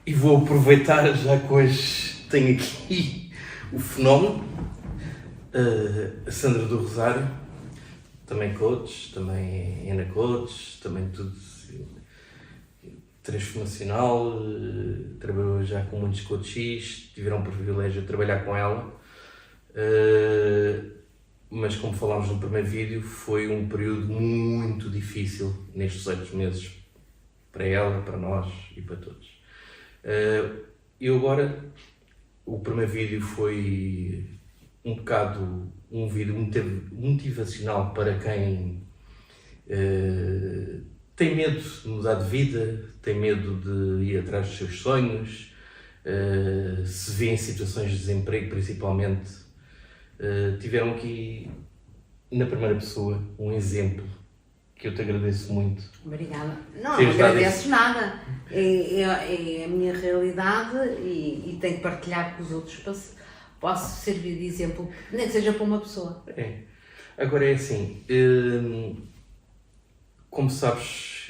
E vou aproveitar, já que hoje tenho aqui o fenómeno, a Sandra do Rosário, também coach, também Ana coach, também tudo transformacional, trabalhou já com muitos coaches, tiveram o privilégio de trabalhar com ela, mas como falámos no primeiro vídeo, foi um período muito difícil nestes 8 meses, para ela, para nós e para todos. Eu agora, o primeiro vídeo foi um bocado um vídeo motivacional para quem tem medo de mudar de vida, tem medo de ir atrás dos seus sonhos, se vê em situações de desemprego principalmente. Tiveram aqui, na primeira pessoa, um exemplo que eu te agradeço muito. Obrigada. Não agradeço nada. É a minha realidade e tenho que partilhar com os outros. Posso servir de exemplo, nem que seja para uma pessoa. Agora é assim, como sabes,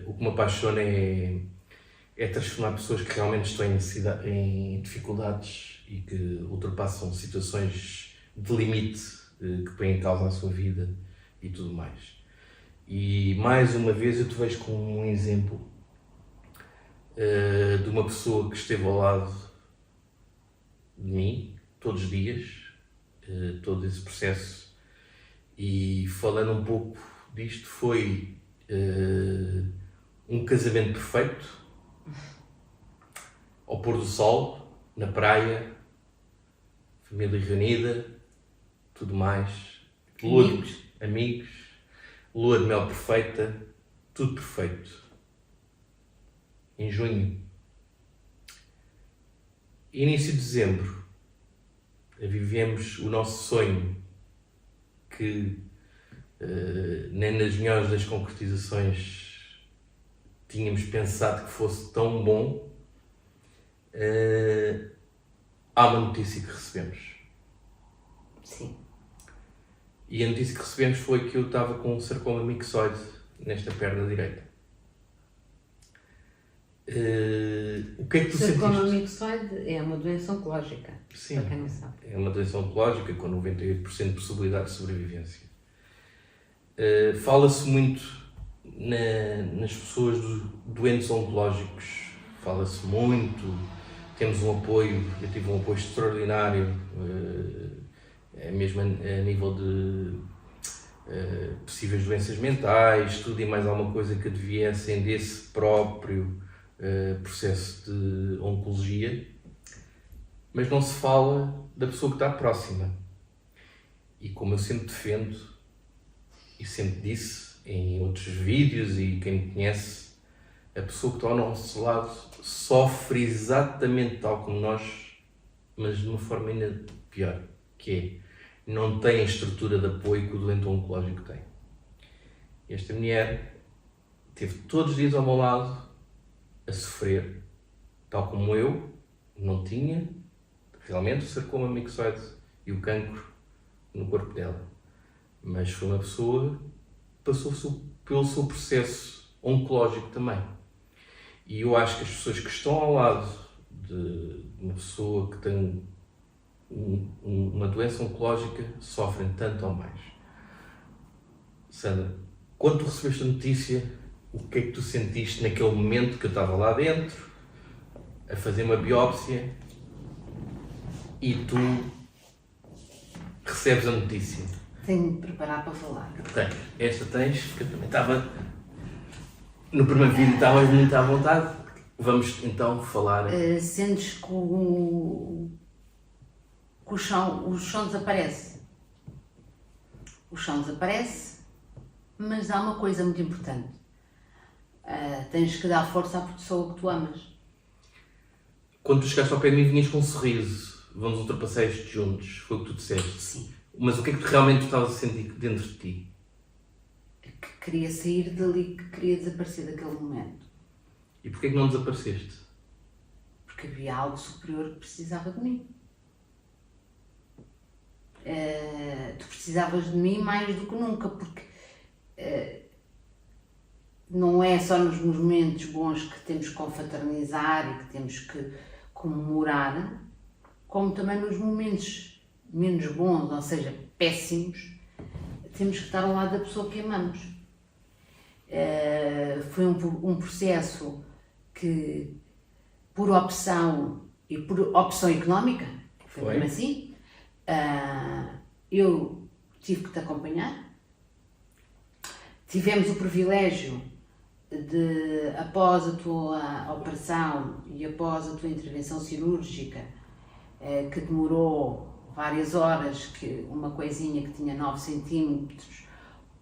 o que me apaixona é transformar pessoas que realmente estão em dificuldades e que ultrapassam situações de limite que põem em causa a sua vida e tudo mais. E mais uma vez eu te vejo como um exemplo de uma pessoa que esteve ao lado de mim todos os dias, todo esse processo. E falando um pouco disto, foi um casamento perfeito, ao pôr do sol, na praia, família reunida, tudo mais, amigos, lua de mel perfeita, tudo perfeito. Em junho, início de dezembro, vivemos o nosso sonho que nem nas melhores das concretizações tínhamos pensado que fosse tão bom. Há uma notícia que recebemos. Sim. E a notícia que recebemos foi que eu estava com um sarcoma mixoide nesta perna direita. O que é que tu sentiste? Sarcoma mixoide é uma doença oncológica. Sim, para quem não sabe. É uma doença oncológica com 98% de possibilidade de sobrevivência. Fala-se muito nas pessoas doentes oncológicos, fala-se muito, temos um apoio, eu tive um apoio extraordinário, mesmo a nível de possíveis doenças mentais, tudo e mais alguma coisa que adviessem desse próprio processo de oncologia, mas não se fala da pessoa que está próxima. E como eu sempre defendo, e sempre disse em outros vídeos, e quem me conhece, a pessoa que está ao nosso lado sofre exatamente tal como nós, mas de uma forma ainda pior, que é, não tem a estrutura de apoio que o doente oncológico tem. Esta mulher esteve todos os dias ao meu lado a sofrer, tal como eu não tinha realmente o sarcoma mixoide e o cancro no corpo dela. Mas foi uma pessoa que passou pelo seu processo oncológico também. E eu acho que as pessoas que estão ao lado de uma pessoa que tem uma doença oncológica sofrem tanto ou mais. Sandra, quando tu recebeste a notícia, o que é que tu sentiste naquele momento que eu estava lá dentro, a fazer uma biópsia, e tu recebes a notícia? Tenho de me preparar para falar. Esta tens, porque eu também estava... No primeiro vídeo estavas muito à vontade. Vamos então falar... Sentes que o chão desaparece. O chão desaparece, mas há uma coisa muito importante. Tens que dar força à pessoa que tu amas. Quando tu chegaste ao pé de mim, vinhas com um sorriso. Vamos ultrapassar isto juntos. Foi o que tu disseste. Sim. Mas o que é que tu realmente estavas a sentir dentro de ti? Que queria sair dali, que queria desaparecer daquele momento. E porquê que não desapareceste? Porque havia algo superior que precisava de mim. Tu precisavas de mim mais do que nunca, porque não é só nos momentos bons que temos que confraternizar e que temos que comemorar, como também nos momentos menos bons, ou seja, péssimos, temos que estar ao lado da pessoa que amamos. Foi um processo que, por opção e por opção económica, foi mesmo assim, eu tive que te acompanhar. Tivemos o privilégio de, após a tua operação e após a tua intervenção cirúrgica, que demorou várias horas, que uma coisinha que tinha 9 centímetros,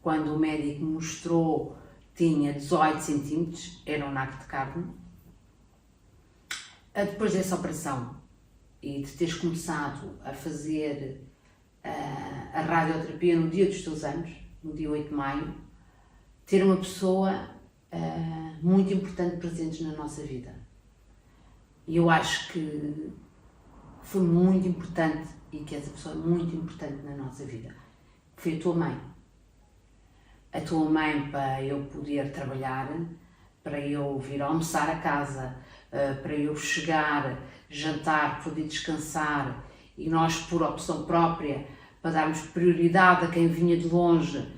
quando o médico mostrou, tinha 18 centímetros, era um naco de carne. Depois dessa operação e de teres começado a fazer a radioterapia no dia dos teus anos, no dia 8 de maio, ter uma pessoa muito importante presente na nossa vida. E eu acho que foi muito importante e que essa pessoa é muito importante na nossa vida. Foi a tua mãe. A tua mãe para eu poder trabalhar, para eu vir almoçar a casa, para eu chegar, jantar, poder descansar e nós, por opção própria, para darmos prioridade a quem vinha de longe.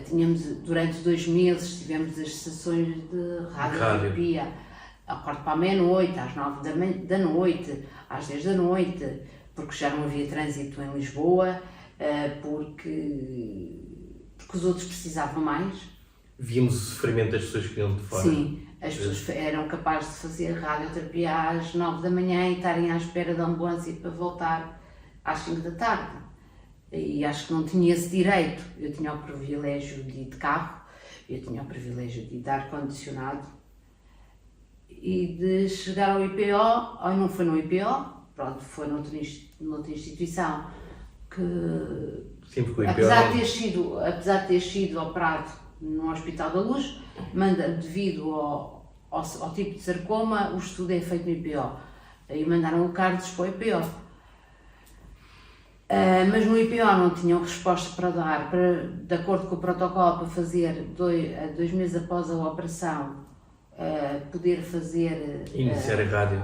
Tínhamos, durante 2 meses, tivemos as sessões de radioterapia ao quarto para a meia-noite, às 9 da noite, às 10 da noite, porque já não havia trânsito em Lisboa, porque os outros precisavam mais. Víamos o sofrimento das pessoas que vinham de fora. Sim, as pessoas eram capazes de fazer radioterapia às 9 da manhã e estarem à espera da ambulância para voltar às 5 da tarde. E acho que não tinha esse direito. Eu tinha o privilégio de ir de carro, eu tinha o privilégio de ir de ar-condicionado e de chegar ao IPO, ou não foi no IPO, pronto, foi noutra instituição, que sim, porque o IPO apesar de ter sido operado no Hospital da Luz, devido ao tipo de sarcoma, o estudo é feito no IPO. E mandaram o Carlos para o IPO. Mas no IPO não tinham resposta para dar, de acordo com o protocolo, para fazer 2 meses após a operação, poder fazer iniciar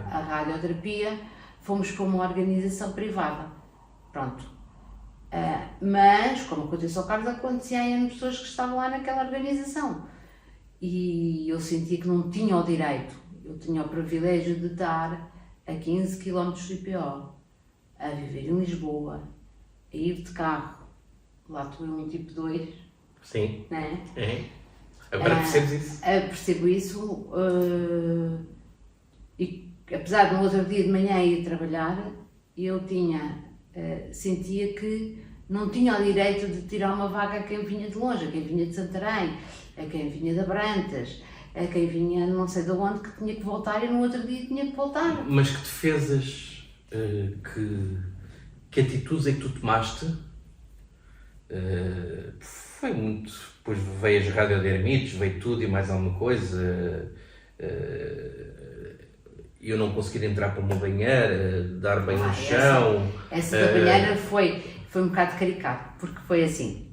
a radioterapia. Fomos para uma organização privada. Pronto. Mas, como aconteceu ao Carlos, acontecia a N pessoas que estavam lá naquela organização. E eu sentia que não tinha o direito. Eu tinha o privilégio de estar a 15 km do IPO, a viver em Lisboa, a ir de carro. Lá estou eu um tipo 2. Sim. Né? Agora percebes isso? Percebo isso. E apesar de no outro dia de manhã ir trabalhar, eu sentia que não tinha o direito de tirar uma vaga a quem vinha de longe, a quem vinha de Santarém, a quem vinha de Abrantes, a quem vinha não sei de onde, que tinha que voltar e no outro dia tinha que voltar. Mas que defesas, que atitudes é que tu tomaste? Foi muito. Depois veio as radiodermites, veio tudo e mais alguma coisa. Eu não conseguir entrar para uma banheira, dar banho no chão. Essa da banheira foi um bocado caricato, porque foi assim.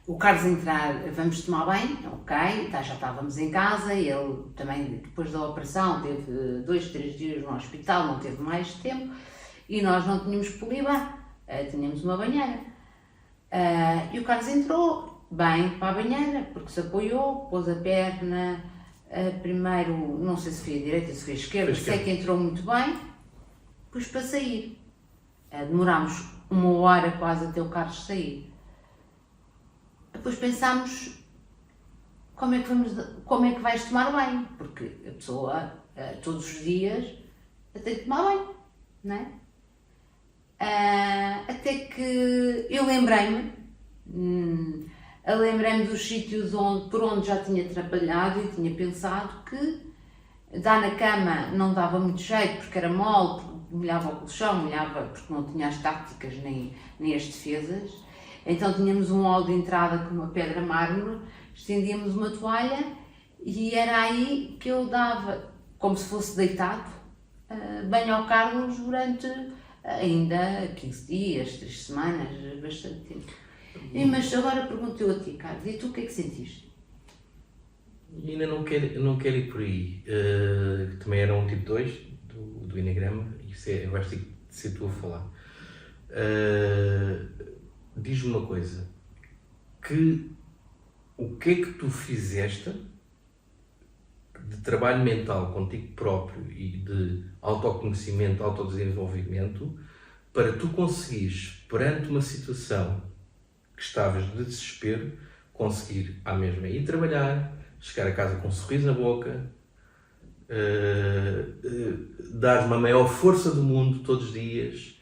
O Carlos entrar, vamos tomar banho, ok, já estávamos em casa, ele também, depois da operação, teve 2, 3 dias no hospital, não teve mais tempo, e nós não tínhamos polibar, tínhamos uma banheira. E o Carlos entrou bem para a banheira, porque se apoiou, pôs a perna, primeiro, não sei se foi a direita, se foi a esquerda, sei que entrou muito bem, depois para sair. Demorámos 1 hora quase até o Carlos sair. Depois pensámos, como é que vais tomar banho? Porque a pessoa, todos os dias, tem que tomar banho, não é? Até que eu lembrei-me dos sítios por onde já tinha trabalhado e tinha pensado que dar na cama não dava muito jeito, porque era mole, porque molhava o colchão, molhava porque não tinha as táticas nem as defesas. Então tínhamos um hall de entrada com uma pedra mármore, estendíamos uma toalha e era aí que eu dava, como se fosse deitado, banho ao Carlos durante ainda 15 dias, 3 semanas, bastante tempo. Mas agora pergunto eu a ti, Carlos, e tu o que é que sentiste? E ainda não quero ir por aí. Que também era um tipo 2 do Eneagrama. Isso vais ter que ser tu a falar. Diz-me uma coisa. O que é que tu fizeste de trabalho mental contigo próprio e de autoconhecimento, autodesenvolvimento, para tu conseguires, perante uma situação que estavas de desespero, conseguir à mesma ir trabalhar, chegar a casa com um sorriso na boca, dar-me a maior força do mundo todos os dias,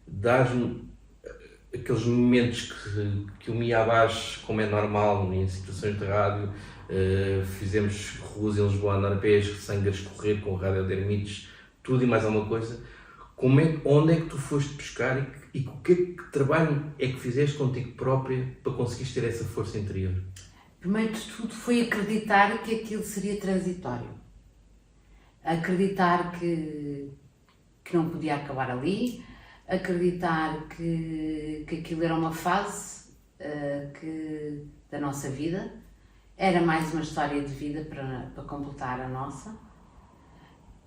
dar-me aqueles momentos que eu me ia abaixo, como é normal, em situações de rádio. Fizemos ruas em Lisboa, andar a pés, sangue a escorrer com radiodermites, tudo e mais alguma coisa. Onde é que tu foste buscar e que trabalho é que fizeste contigo própria para conseguires ter essa força interior? Primeiro de tudo foi acreditar que aquilo seria transitório. Acreditar que não podia acabar ali, acreditar que aquilo era uma fase da nossa vida, era mais uma história de vida para completar a nossa,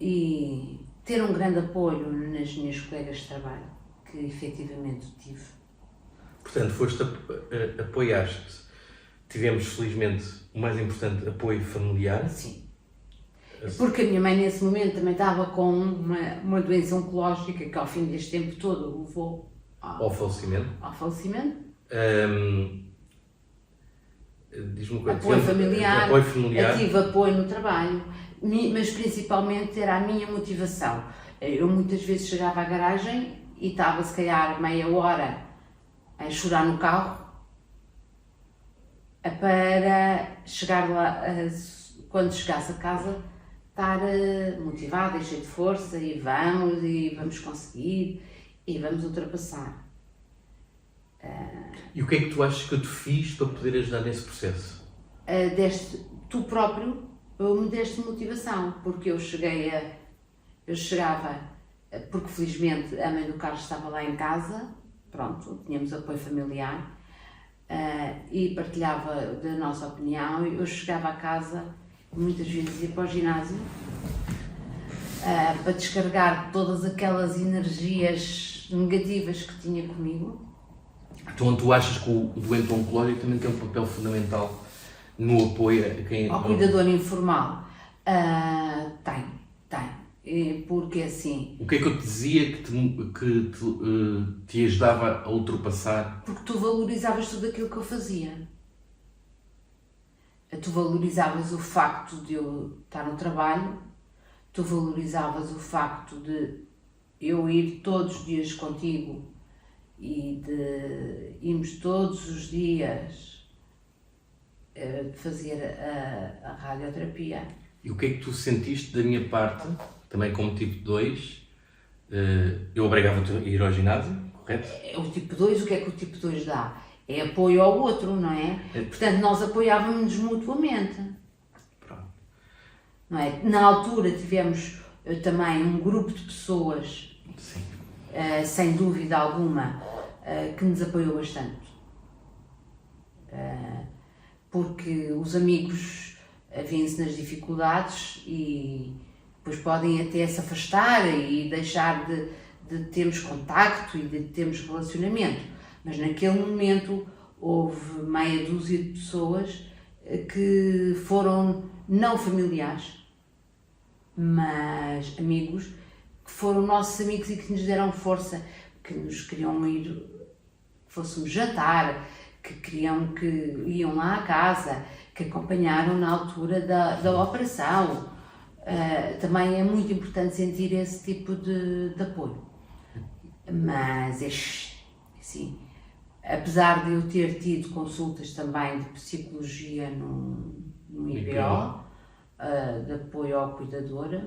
e ter um grande apoio nas minhas colegas de trabalho, que efetivamente tive. Portanto, apoiaste. Tivemos, felizmente, o mais importante, apoio familiar. Sim. Porque a minha mãe, nesse momento, também estava com uma doença oncológica que, ao fim deste tempo todo, levou ao falecimento. Diz-me uma coisa. Apoio familiar. Eu tive apoio no trabalho, mas principalmente era a minha motivação. Eu muitas vezes chegava à garagem e estava, se calhar, meia hora a chorar no carro, para chegar lá, quando chegasse a casa, estar motivada e cheia de força, e vamos conseguir, e vamos ultrapassar. E o que é que tu achas que eu te fiz para poder ajudar nesse processo? Tu próprio me deste motivação, porque eu chegava, porque felizmente a mãe do Carlos estava lá em casa, pronto, tínhamos apoio familiar, e partilhava da nossa opinião. Eu chegava a casa, muitas vezes ia para o ginásio, para descarregar todas aquelas energias negativas que tinha comigo. Então tu achas que o doente oncológico também tem um papel fundamental no apoio a quem... Ao cuidador informal? Tem. Porque assim... O que é que eu te dizia que te ajudava a ultrapassar? Porque tu valorizavas tudo aquilo que eu fazia. Tu valorizavas o facto de eu estar no trabalho, tu valorizavas o facto de eu ir todos os dias contigo e de irmos todos os dias fazer a radioterapia. E o que é que tu sentiste da minha parte, também como tipo 2? Eu obrigava-te a ir ao ginásio, correto? O tipo 2, o que é que o tipo 2 dá? É apoio ao outro, não é? Portanto, nós apoiávamos-nos mutuamente. Pronto. Não é? Na altura tivemos também um grupo de pessoas, sim, sem dúvida alguma, que nos apoiou bastante. Porque os amigos vêm-se nas dificuldades e depois podem até se afastar e deixar de termos contacto e de termos relacionamento. Mas naquele momento houve meia dúzia de pessoas que foram não familiares, mas amigos, que foram nossos amigos e que nos deram força, que nos queriam ir, que fôssemos jantar, que queriam que iam lá à casa, que acompanharam na altura da operação. Também é muito importante sentir esse tipo de apoio. Mas assim, apesar de eu ter tido consultas também de psicologia no IBO, de apoio ao cuidador,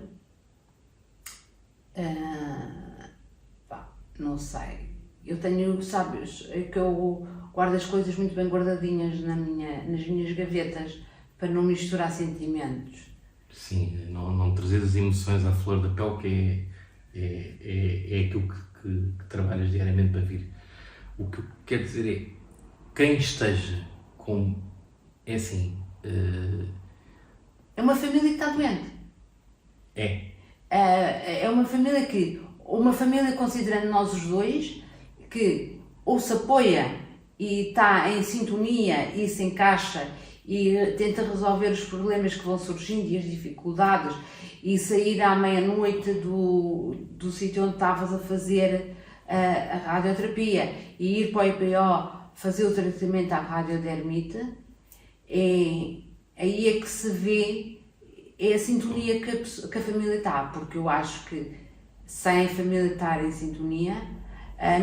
não sei, eu tenho, sabes, é que eu guardo as coisas muito bem guardadinhas nas minhas gavetas, para não misturar sentimentos. Sim, não trazer as emoções à flor da pele, que é aquilo que trabalhas diariamente para vir. O que eu quero dizer é, quem esteja com... É assim, É uma família que está doente. É uma família considerando nós os dois, que ou se apoia e está em sintonia e se encaixa e tenta resolver os problemas que vão surgindo e as dificuldades e sair à meia-noite do sítio onde estavas a fazer a radioterapia e ir para o IPO fazer o tratamento à radiodermite, aí é que se vê a sintonia que a família está, porque eu acho que sem a família estar em sintonia,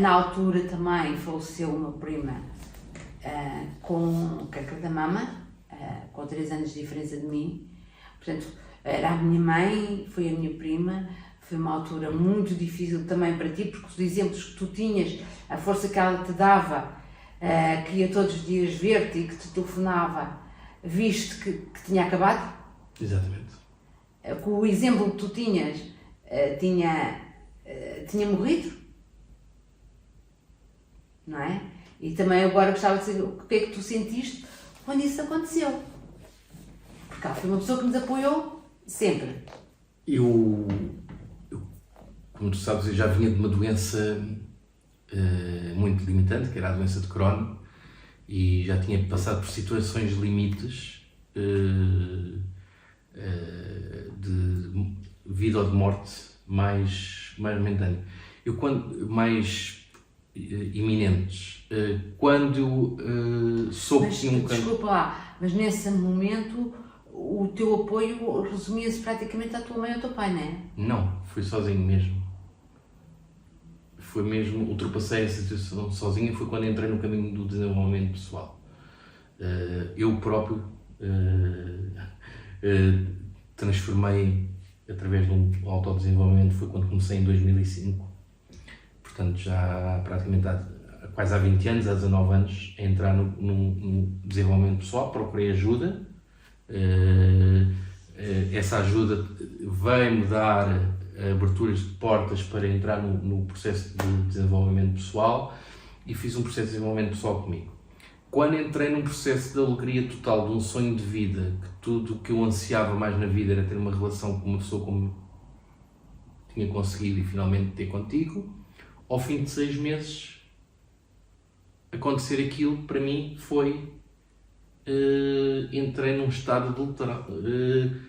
na altura também faleceu uma prima com câncer da mama, com 3 anos de diferença de mim, portanto era a minha mãe, foi a minha prima, foi uma altura muito difícil também para ti, porque os exemplos que tu tinhas, a força que ela te dava, que ia todos os dias ver-te e que te telefonava, viste que tinha acabado? Exatamente. Que o exemplo que tu tinhas tinha morrido, não é? E também agora gostava de saber o que é que tu sentiste quando isso aconteceu. Porque ela foi uma pessoa que nos apoiou sempre. Eu como tu sabes, eu já vinha de uma doença muito limitante, que era a doença de Crohn, e já tinha passado por situações limites de vida ou de morte mais momentânea. Mais iminentes. Quando soube que tinha um cancro... Desculpa lá, mas nesse momento o teu apoio resumia-se praticamente à tua mãe ou ao teu pai, não é? Não, fui sozinho mesmo. Foi mesmo, ultrapassei essa situação sozinho, foi quando entrei no caminho do desenvolvimento pessoal. Eu próprio transformei através de um autodesenvolvimento, foi quando comecei em 2005. Portanto, já praticamente há quase há 20 anos, há 19 anos, a entrar no desenvolvimento pessoal, procurei ajuda. Essa ajuda veio-me dar aberturas de portas para entrar no processo de desenvolvimento pessoal e fiz um processo de desenvolvimento pessoal comigo. Quando entrei num processo de alegria total, de um sonho de vida, que tudo o que eu ansiava mais na vida era ter uma relação com uma pessoa como tinha conseguido e finalmente ter contigo, ao fim de 6 meses acontecer aquilo para mim foi entrei num estado de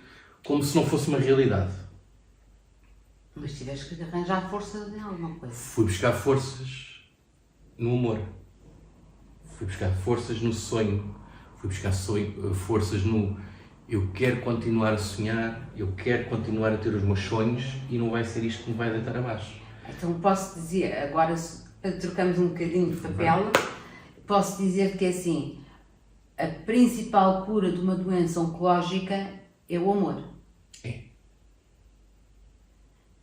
como se não fosse uma realidade. Mas tiveste que arranjar força em alguma coisa. Fui buscar forças no amor. Fui buscar forças no sonho. Fui buscar forças no eu quero continuar a sonhar, eu quero continuar a ter os meus sonhos e não vai ser isto que me vai deitar abaixo. Então posso dizer, agora trocamos um bocadinho de papel, posso dizer que é assim, a principal cura de uma doença oncológica é o amor. É.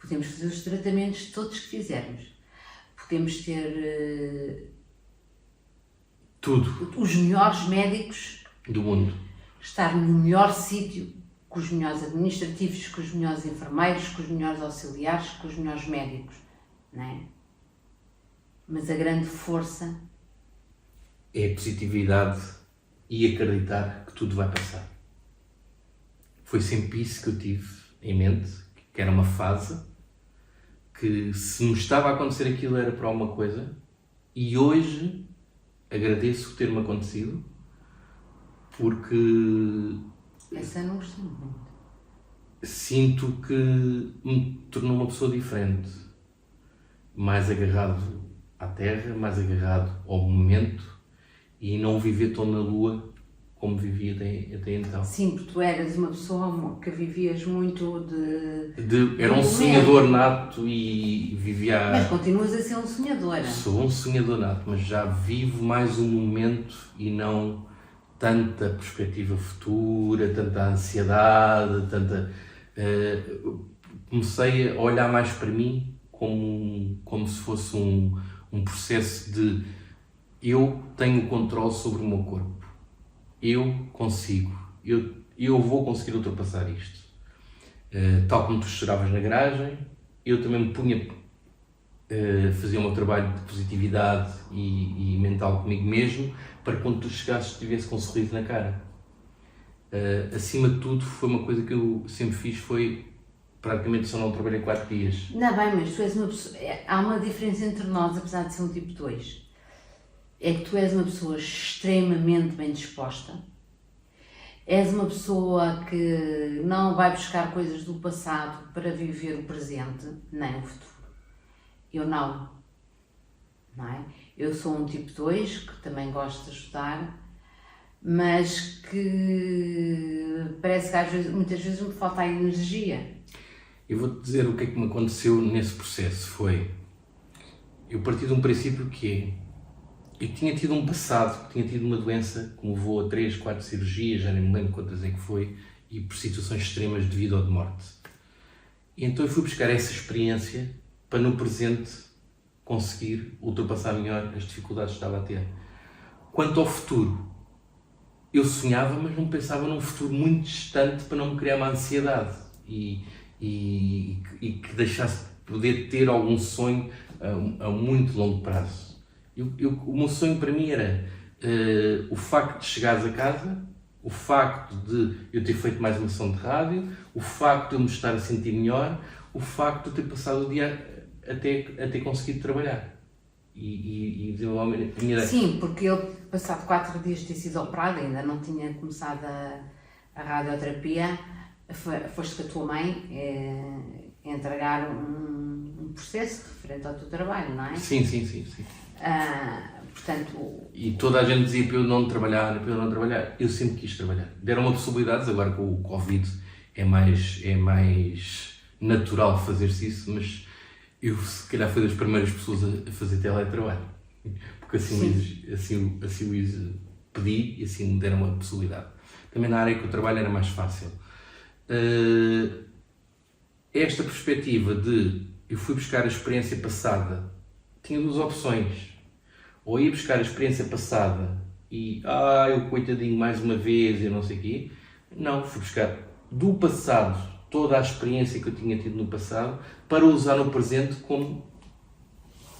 Podemos fazer os tratamentos todos que fizermos. Podemos ter tudo os melhores médicos do mundo. Estar no melhor sítio, com os melhores administrativos, com os melhores enfermeiros, com os melhores auxiliares, com os melhores médicos, não é? Mas a grande força é a positividade e acreditar que tudo vai passar. Foi sempre isso que eu tive em mente, que era uma fase, que se me estava a acontecer aquilo era por alguma coisa, e hoje agradeço ter-me acontecido, porque essa não gostei muito. Sinto que me tornou uma pessoa diferente, mais agarrado à terra, mais agarrado ao momento e não viver tão na lua como vivia até então. Sim, porque tu eras uma pessoa que vivias muito era um sonhador nato e vivia... Mas continuas a ser um sonhador. Sou um sonhador nato, mas já vivo mais um momento e não tanta perspectiva futura, tanta ansiedade, comecei a olhar mais para mim como se fosse um processo de eu tenho controle sobre o meu corpo. Eu consigo, eu vou conseguir ultrapassar isto. Tal como tu choravas na garagem, eu também me punha a fazer o meu trabalho de positividade e mental comigo mesmo, para quando tu chegasses tivesse com um sorriso na cara. acima de tudo, foi uma coisa que eu sempre fiz, foi praticamente só não trabalhei 4 dias. Não, bem, mas tu és uma pessoa. Há uma diferença entre nós, apesar de ser um tipo 2. É que tu és uma pessoa extremamente bem disposta. És uma pessoa que não vai buscar coisas do passado para viver o presente, nem o futuro. Eu não é? Eu sou um tipo 2 que também gosto de ajudar, mas que parece que às vezes, muitas vezes me falta a energia. Eu vou-te dizer o que é que me aconteceu nesse processo. Eu parti de um princípio que é, eu tinha tido um passado, tinha tido uma doença que me levou a 3, 4 cirurgias, já nem me lembro quantas é que foi, e por situações extremas de vida ou de morte. E então eu fui buscar essa experiência para no presente conseguir ultrapassar melhor as dificuldades que estava a ter. Quanto ao futuro, eu sonhava, mas não pensava num futuro muito distante para não me criar uma ansiedade e que deixasse de poder ter algum sonho a muito longo prazo. O meu sonho para mim era o facto de chegares a casa, o facto de eu ter feito mais uma sessão de rádio, o facto de eu me estar a sentir melhor, o facto de eu ter passado o dia até conseguido trabalhar e desenvolver a minha ideia. Sim, porque eu, passado 4 dias de ter sido operada, ainda não tinha começado a radioterapia, foste com a tua mãe entregar um processo referente ao teu trabalho, não é? Sim. Portanto... E toda a gente dizia para eu não trabalhar, eu sempre quis trabalhar. Deram-me possibilidades, agora com o Covid é mais natural fazer-se isso, mas eu se calhar fui das primeiras pessoas a fazer teletrabalho, porque assim o pedi e assim me deram a possibilidade. Também na área que eu trabalho era mais fácil. Esta perspectiva de eu fui buscar a experiência passada, tinha 2 opções. Ou ia buscar a experiência passada e eu coitadinho mais uma vez e não sei o quê. Não, fui buscar do passado toda a experiência que eu tinha tido no passado para usar no presente como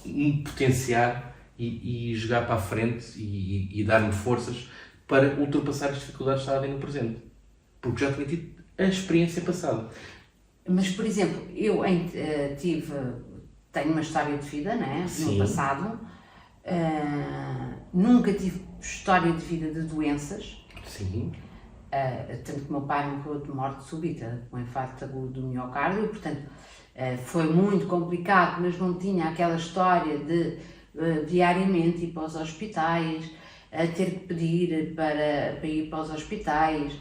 me potenciar e jogar para a frente e dar-me forças para ultrapassar as dificuldades que estava a ter no presente. Porque já tinha tido a experiência passada. Mas, por exemplo, eu tenho uma história de vida, né? No passado. Nunca tive história de vida de doenças. Sim. Tanto que o meu pai morreu de morte súbita, com um infarto agudo do miocárdio, portanto, foi muito complicado, mas não tinha aquela história de diariamente ir para os hospitais, ter que pedir para ir para os hospitais,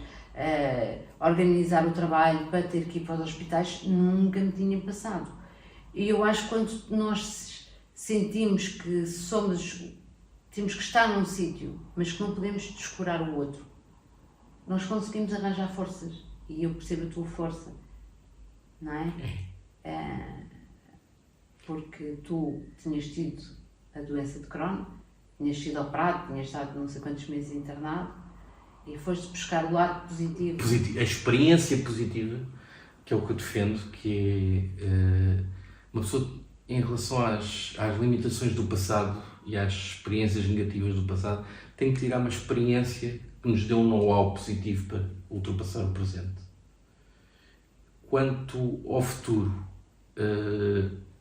organizar o trabalho para ter que ir para os hospitais, nunca me tinha passado. E eu acho que quando nós sentimos que temos que estar num sítio, mas que não podemos descurar o outro, nós conseguimos arranjar forças. E eu percebo a tua força, não é? Porque tu tinhas tido a doença de Crohn, tinhas sido operado, tinhas estado não sei quantos meses internado e foste buscar o lado positivo. A experiência positiva, que é o que eu defendo, que é uma pessoa em relação às limitações do passado e às experiências negativas do passado, tem que tirar uma experiência que nos dê um know-how positivo para ultrapassar o presente. Quanto ao futuro,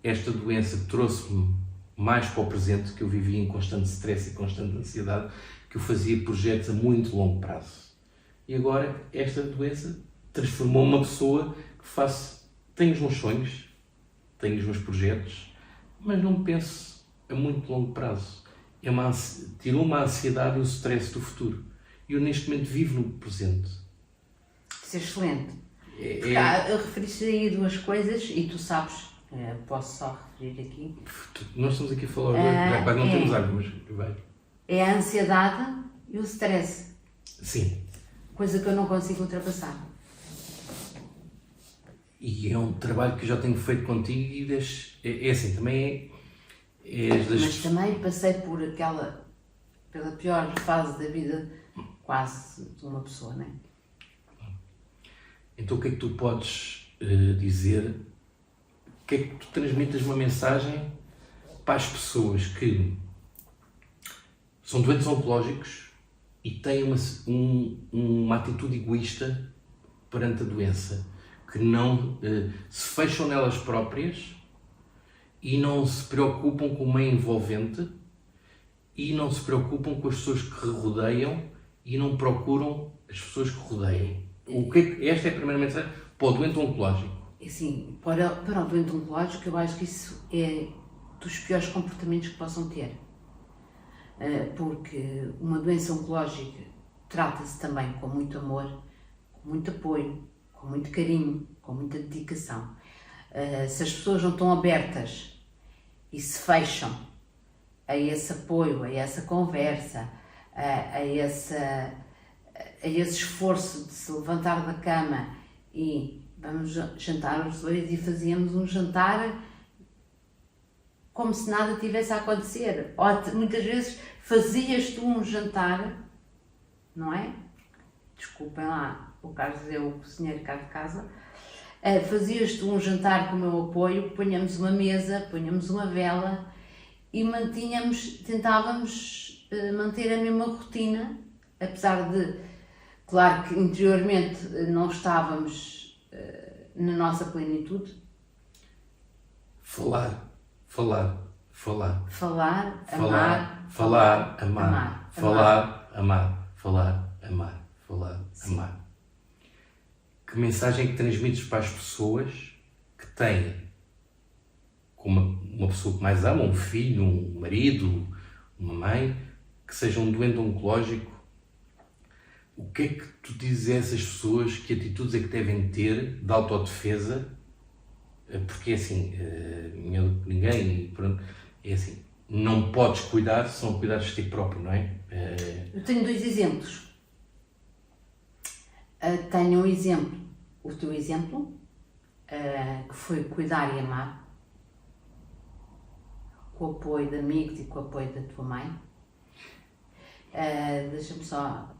esta doença trouxe-me mais para o presente, que eu vivia em constante stress e constante ansiedade, que eu fazia projetos a muito longo prazo. E agora esta doença transformou-me uma pessoa que tenho os meus sonhos, tenho os meus projetos, mas não penso a muito longo prazo. Tirou uma ansiedade e o stress do futuro. E eu neste momento vivo no presente. Isso é excelente. Eu referiste aí 2 coisas e tu sabes, posso só referir aqui. Nós estamos aqui a falar, não temos água, mas vai. É a ansiedade e o stress. Sim. Coisa que eu não consigo ultrapassar. E é um trabalho que eu já tenho feito contigo e assim, também Mas também passei pela pior fase da vida quase de uma pessoa, não é? Então o que é que tu podes dizer? O que é que tu transmites uma mensagem para as pessoas que são doentes oncológicos e têm uma atitude egoísta perante a doença, que não se fecham nelas próprias e não se preocupam com o meio envolvente e não se preocupam com as pessoas que rodeiam e não procuram as pessoas que rodeiam. Esta é a primeira mensagem para o doente oncológico. Sim, para o doente oncológico, eu acho que isso é dos piores comportamentos que possam ter. Porque uma doença oncológica trata-se também com muito amor, com muito apoio, com muito carinho, com muita dedicação. Se as pessoas não estão abertas e se fecham a esse apoio, a essa conversa, a esse esforço de se levantar da cama e vamos jantar os dois, e fazíamos um jantar como se nada tivesse a acontecer. Ou muitas vezes fazias tu um jantar, não é? Desculpem lá, o Carlos é o cozinheiro cá de casa. Fazias tu um jantar com o meu apoio, punhamos uma mesa, punhamos uma vela e tentávamos manter a mesma rotina, apesar de, claro que interiormente não estávamos na nossa plenitude. Falar, amar. Que mensagem que transmites para as pessoas que têm, como uma pessoa que mais ama, um filho, um marido, uma mãe, que seja um doente oncológico? O que é que tu dizes a essas pessoas? Que atitudes é que devem ter de autodefesa? Porque é assim, melhor do que ninguém, pronto, é assim, não podes cuidar se não cuidares de ti próprio, não é? Eu tenho 2 exemplos. Tenho um exemplo, o teu exemplo, que foi cuidar e amar, com o apoio de amigos e com o apoio da tua mãe. Deixa-me só,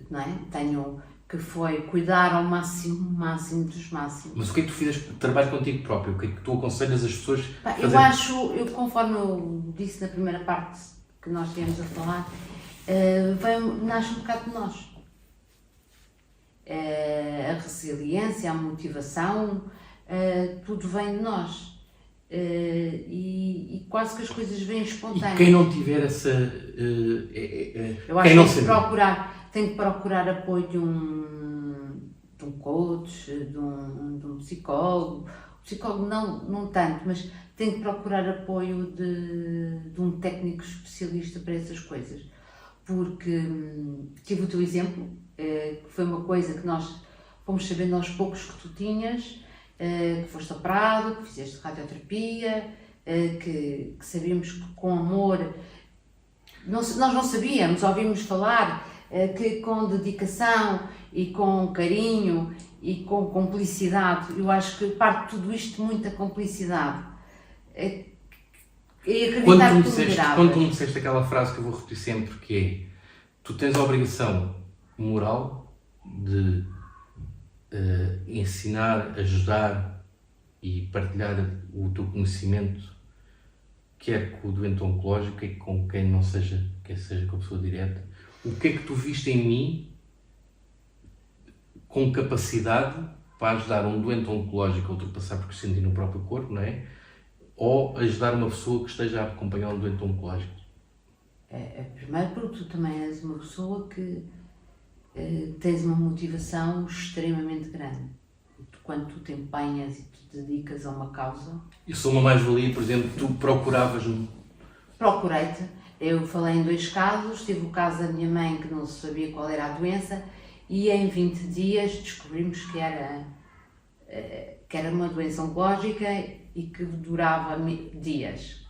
não é? Tenho que foi cuidar ao máximo dos máximos. Mas o que é que tu fizeste de trabalho contigo próprio? O que é que tu aconselhas as pessoas a fazer? Eu acho, conforme eu disse na primeira parte que nós tínhamos a falar, nasce um bocado de nós. A resiliência, a motivação, tudo vem de nós. E quase que as coisas vêm espontâneas. E quem não tiver essa... eu acho que tem que procurar apoio de um coach, de um psicólogo. O psicólogo não tanto, mas tem que procurar apoio de um técnico especialista para essas coisas. Porque tive o teu exemplo, que foi uma coisa que nós fomos sabendo aos poucos que tu tinhas, que foste operado, que fizeste radioterapia, que sabíamos que com amor, nós não sabíamos, ouvimos falar que com dedicação e com carinho e com cumplicidade, eu acho que parte de tudo isto muita cumplicidade. E acreditar que tu melhoravas. Quando tu me disseste aquela frase que eu vou repetir sempre, que é: tu tens a obrigação moral de ensinar, ajudar e partilhar o teu conhecimento, quer com o doente oncológico, quer com quem não seja, quer seja com a pessoa direta. O que é que tu viste em mim com capacidade para ajudar um doente oncológico a ultrapassar porque sente no próprio corpo, não é? Ou ajudar uma pessoa que esteja a acompanhar um doente oncológico? Primeiro porque tu também és uma pessoa que tens uma motivação extremamente grande. Quando tu te empenhas e tu te dedicas a uma causa... Eu sou uma mais-valia, por exemplo, tu procuravas-me? Procurei-te. Eu falei em 2 casos. Tive o caso da minha mãe, que não se sabia qual era a doença, e em 20 dias descobrimos que era uma doença oncológica e que durava dias.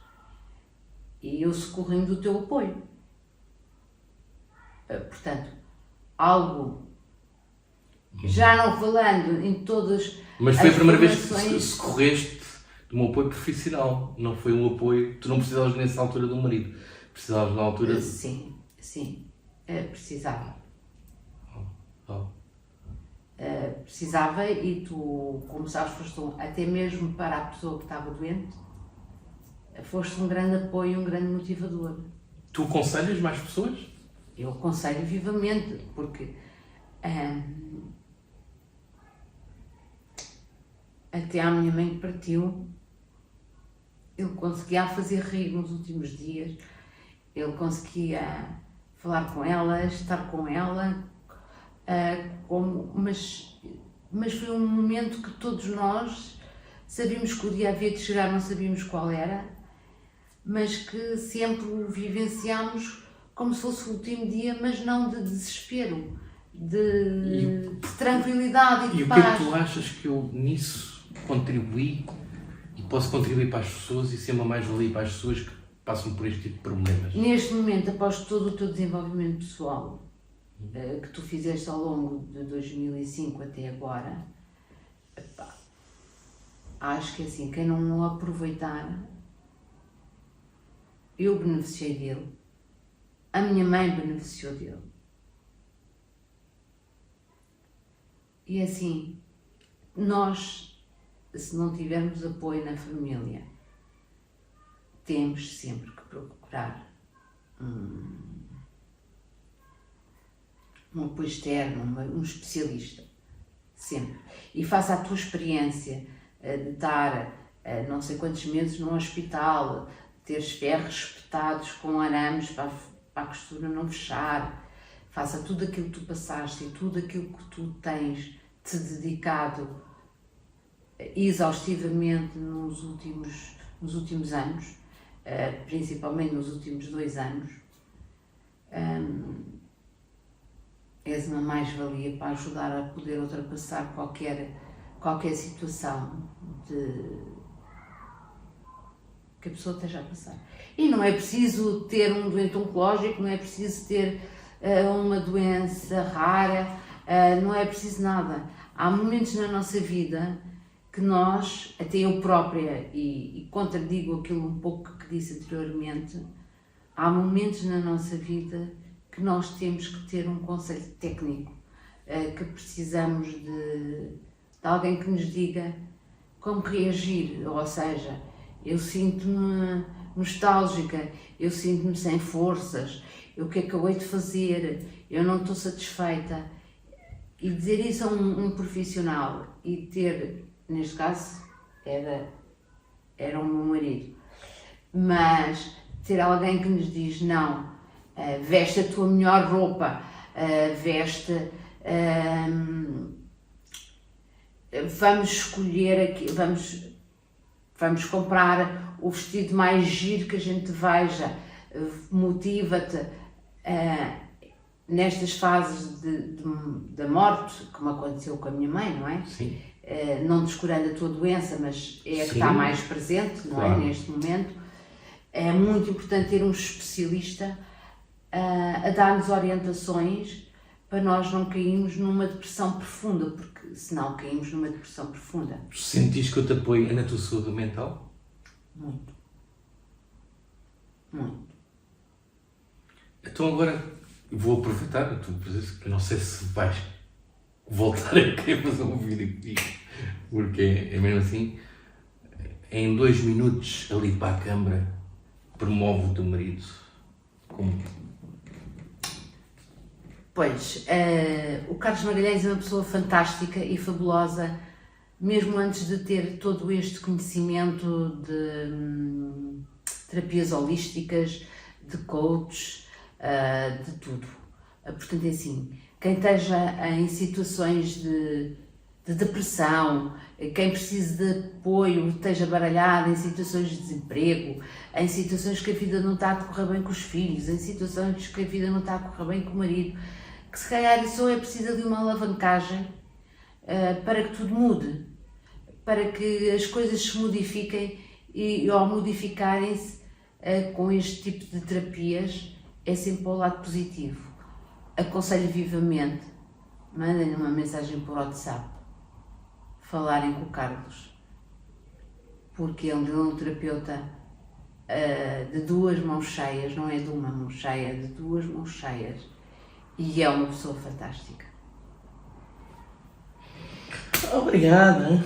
E eu socorri-me do teu apoio. Portanto, algo, já não falando em todas... Mas foi a primeira vez que socorreste de um apoio profissional, não foi um apoio... Tu não precisavas nessa altura do marido, precisavas na altura... Sim, precisava. Precisava, e tu, como sabes, foste até mesmo para a pessoa que estava doente, foste um grande apoio, um grande motivador. Tu aconselhas mais pessoas? eu aconselho vivamente, porque até à minha mãe que partiu, ele conseguia fazer rir nos últimos dias, ele conseguia falar com ela, estar com ela, mas foi um momento que todos nós sabíamos que o dia havia de chegar, não sabíamos qual era, mas que sempre o vivenciámos como se fosse o último dia, mas não de desespero, de tranquilidade e de paz. E o que é que tu achas que eu nisso contribuí e posso contribuir para as pessoas e ser uma mais-valia para as pessoas que passam por este tipo de problemas? Neste momento, após todo o teu desenvolvimento pessoal que tu fizeste ao longo de 2005 até agora, acho que assim, quem não o aproveitar, eu beneficiei dele, a minha mãe beneficiou dele. E assim, nós, se não tivermos apoio na família, temos sempre que procurar um apoio externo, um especialista, sempre. E faça a tua experiência de estar não sei quantos meses num hospital, teres ferros espetados com arames para a costura não fechar, faça tudo aquilo que tu passaste e tudo aquilo que tu tens te dedicado exaustivamente nos últimos anos, principalmente nos últimos 2 anos, és uma mais-valia para ajudar a poder ultrapassar qualquer situação que a pessoa esteja a passar. E não é preciso ter um doente oncológico, não é preciso ter uma doença rara, não é preciso nada. Há momentos na nossa vida que nós, até eu própria, e contradigo aquilo um pouco que disse anteriormente, há momentos na nossa vida que nós temos que ter um conselho técnico, que precisamos de alguém que nos diga como reagir, ou seja, eu sinto-me nostálgica, eu sinto-me sem forças, o que é que eu hei de fazer, eu não estou satisfeita. E dizer isso a um profissional e ter, neste caso, era o meu marido, mas ter alguém que nos diz, não, veste a tua melhor roupa, vamos escolher aqui, vamos comprar o vestido mais giro que a gente veja, motiva-te nestas fases da morte, como aconteceu com a minha mãe, não é? Sim. Não descurando a tua doença, mas é a que Sim. está mais presente, não Claro. é? Neste momento. É muito importante ter um especialista a dar-nos orientações para nós não cairmos numa depressão profunda, porque senão caímos numa depressão profunda. Sentiste que eu te apoio na tua saúde mental? Muito. Muito. Então agora vou aproveitar a tua presença, que eu não sei se vais voltar a querer fazer um vídeo comigo, porque é mesmo assim, em 2 minutos ali para a câmara, promove o teu marido como... Pois, o Carlos Magalhães é uma pessoa fantástica e fabulosa, mesmo antes de ter todo este conhecimento de terapias holísticas, de coaches, de tudo. Portanto, é assim, quem esteja em situações de depressão, quem precise de apoio, esteja baralhado em situações de desemprego, em situações que a vida não está a correr bem com os filhos, em situações que a vida não está a correr bem com o marido, que se calhar isso é preciso de uma alavancagem para que tudo mude, para que as coisas se modifiquem e ao modificarem-se com este tipo de terapias é sempre ao lado positivo. Aconselho vivamente, mandem-lhe uma mensagem por WhatsApp, falarem com o Carlos, porque ele é um terapeuta de 2 mãos cheias, não é de uma mão cheia, de 2 mãos cheias, e é uma pessoa fantástica. Obrigado.